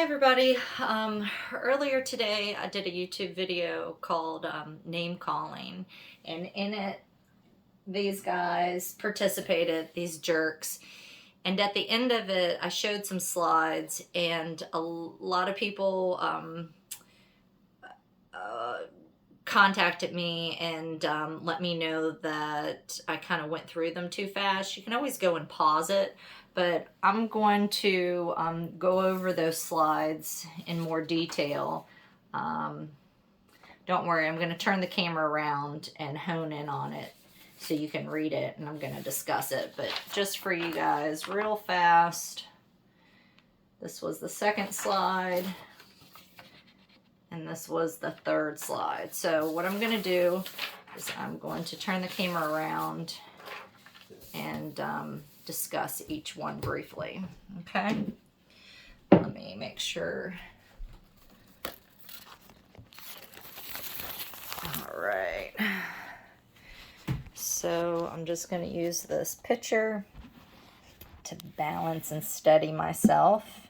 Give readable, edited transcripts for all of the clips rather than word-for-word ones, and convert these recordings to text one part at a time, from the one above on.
Everybody. Earlier today I did a YouTube video called Name Calling, and in it these guys participated, these jerks, and at the end of it I showed some slides, and a lot of people uh, contacted me and let me know that I kind of went through them too fast. You can always go and pause it, but I'm going to go over those slides in more detail. Um, don't worry, I'm going to turn the camera around and hone in on it so you can read it, and I'm going to discuss it. But just for you guys, real fast, this was the second slide. And this was the third slide. So what I'm going to do is I'm going to turn the camera around and discuss each one briefly. Okay? Let me make sure. All right. So I'm just going to use this picture to balance and steady myself.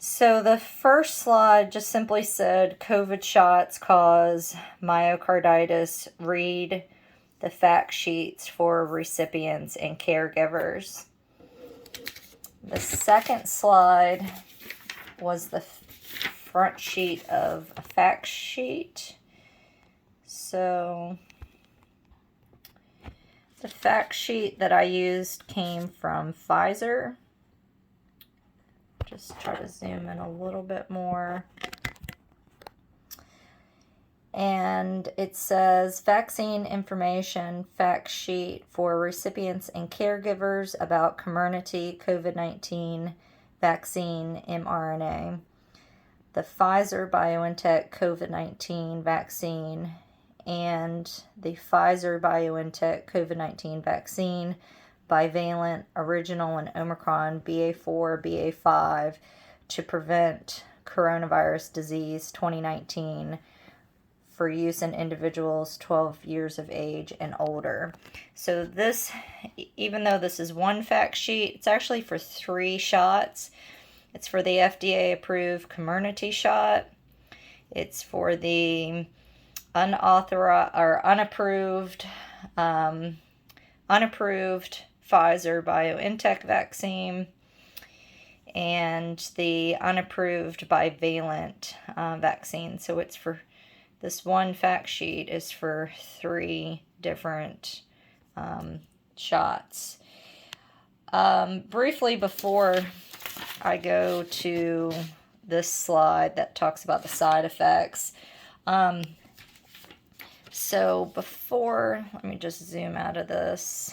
So the first slide just simply said COVID shots cause myocarditis. Read the fact sheets for recipients and caregivers. The second slide was the front sheet of a fact sheet. So the fact sheet that I used came from Pfizer. Just try to zoom in a little bit more. And it says vaccine information fact sheet for recipients and caregivers about Comirnaty COVID-19 vaccine mRNA, the Pfizer BioNTech COVID-19 vaccine, and the Pfizer BioNTech COVID-19 vaccine bivalent, original, and Omicron BA4, BA5 to prevent coronavirus disease 2019 for use in individuals 12 years of age and older. So this, even though this is one fact sheet, it's actually for 3 shots. It's for the FDA-approved Comirnaty shot. It's for the unauthorized or unapproved Pfizer BioNTech vaccine, and the unapproved bivalent vaccine. So it's for, this one fact sheet is for 3 different shots. Briefly before I go to this slide that talks about the side effects. So before, let me just zoom out of this.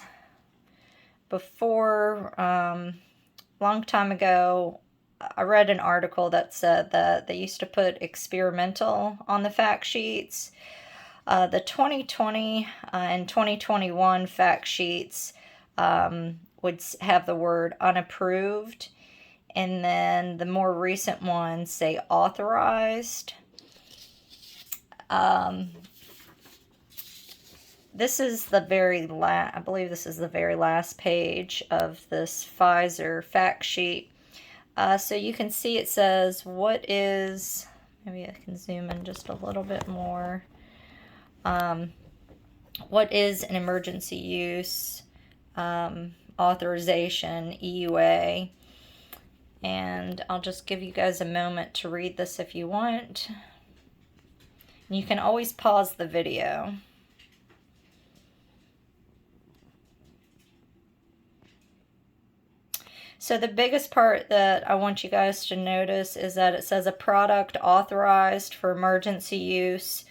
Before, long time ago, I read an article that said that they used to put experimental on the fact sheets. The 2020 and 2021 fact sheets would have the word unapproved, and then the more recent ones say authorized. This is the very last, I believe this is the very last page of this Pfizer fact sheet. So you can see it says, what is, maybe I can zoom in just a little bit more. What is an emergency use authorization, EUA? And I'll just give you guys a moment to read this if you want. You can always pause the video. So the biggest part that I want you guys to notice is that it says a product authorized for emergency use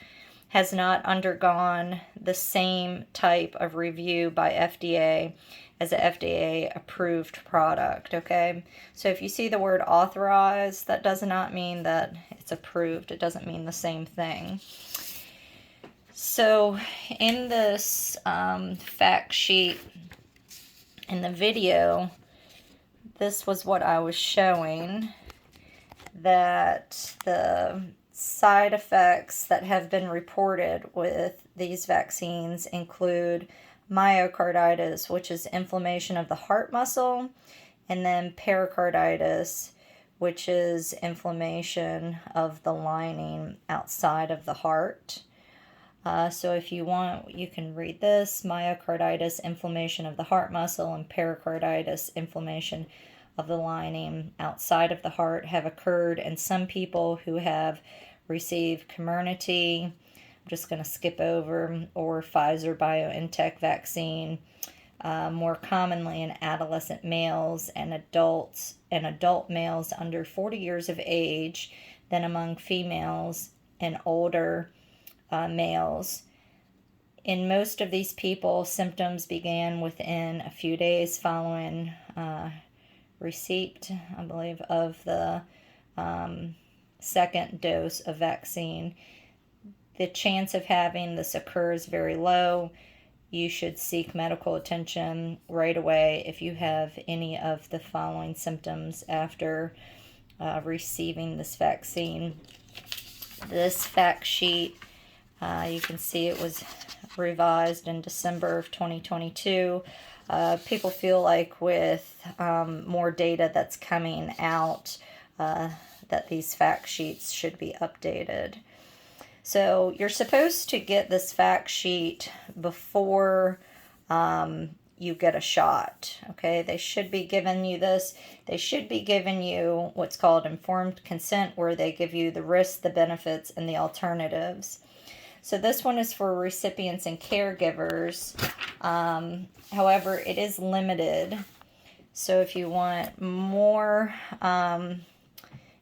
has not undergone the same type of review by FDA as an FDA-approved product, okay? So if you see the word authorized, that does not mean that it's approved. It doesn't mean the same thing. So in this fact sheet, in the video, this was what I was showing, that the side effects that have been reported with these vaccines include myocarditis, which is inflammation of the heart muscle, and then pericarditis, which is inflammation of the lining outside of the heart. So if you want, you can read this: myocarditis, inflammation of the heart muscle, and pericarditis, inflammation of the lining outside of the heart, have occurred in some people who have received Comirnaty. I'm just going to skip over, or Pfizer-BioNTech vaccine, more commonly in adolescent males and adult males under 40 years of age than among females and older males. In most of these people, symptoms began within a few days following receipt, I believe, of the second dose of vaccine. The chance of having this occur is very low. You should seek medical attention right away if you have any of the following symptoms after receiving this vaccine. This fact sheet, you can see it was revised in December of 2022. People feel like with more data that's coming out that these fact sheets should be updated. So you're supposed to get this fact sheet before you get a shot, okay? They should be giving you this. They should be giving you what's called informed consent, where they give you the risks, the benefits, and the alternatives. So this one is for recipients and caregivers. However, it is limited. So if you want more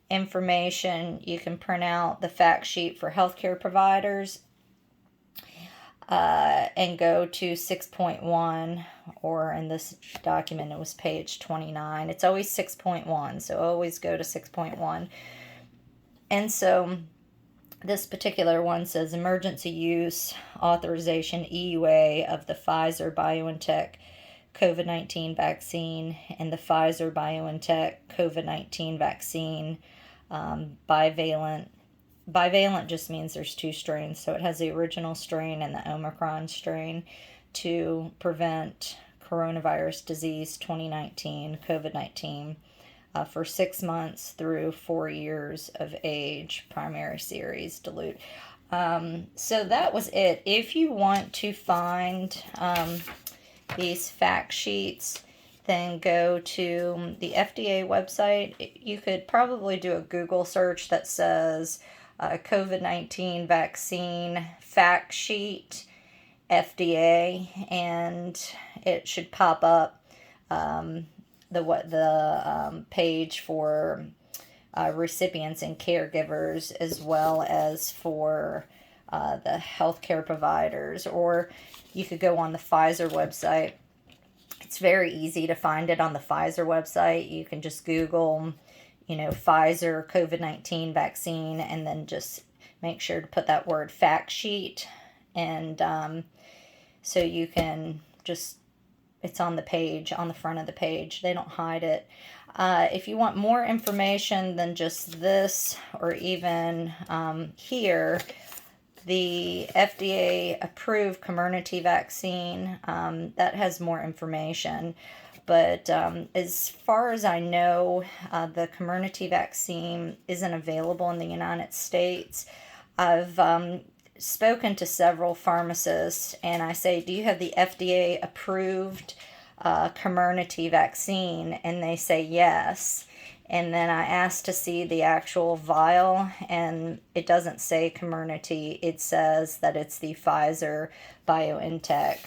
information, you can print out the fact sheet for healthcare providers and go to 6.1, or in this document it was page 29. It's always 6.1, so always go to 6.1. And so this particular one says emergency use authorization, EUA, of the Pfizer-BioNTech COVID-19 vaccine and the Pfizer-BioNTech COVID-19 vaccine bivalent. Bivalent just means there's two strains, so it has the original strain and the Omicron strain, to prevent coronavirus disease 2019, COVID-19, for 6 months through 4 years of age, primary series, dilute. So that was it. If you want to find these fact sheets, then go to the FDA website. You could probably do a Google search that says COVID-19 vaccine fact sheet FDA, and it should pop up the page for recipients and caregivers, as well as for the healthcare providers. Or you could go on the Pfizer website. It's very easy to find it on the Pfizer website. You can just Google, Pfizer COVID-19 vaccine, and then just make sure to put that word fact sheet. And so you can just, it's on the page, on the front of the page. They don't hide it. If you want more information than just this, or even here, the FDA approved Comirnaty vaccine, that has more information. But as far as I know, the Comirnaty vaccine isn't available in the United States. I've spoken to several pharmacists, and I say, do you have the FDA approved Comirnaty vaccine? And they say yes. And then I asked to see the actual vial, and it doesn't say Comirnaty. It says that it's the Pfizer-BioNTech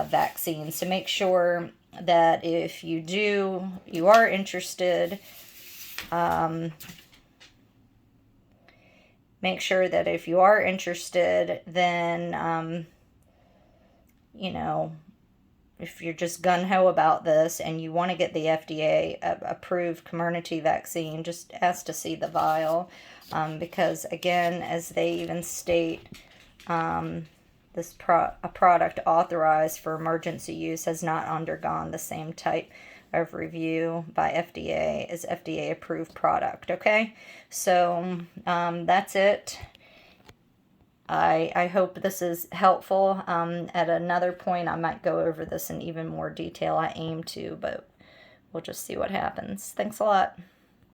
vaccine. So make sure that if you are interested, make sure that if you are interested, then, if you're just gung-ho about this and you want to get the FDA approved Comirnaty vaccine, just ask to see the vial, because again, as they even state, this a product authorized for emergency use has not undergone the same type of review by FDA as FDA approved product. Okay, so that's it. I hope this is helpful. At another point, I might go over this in even more detail. I aim to, but we'll just see what happens. Thanks a lot.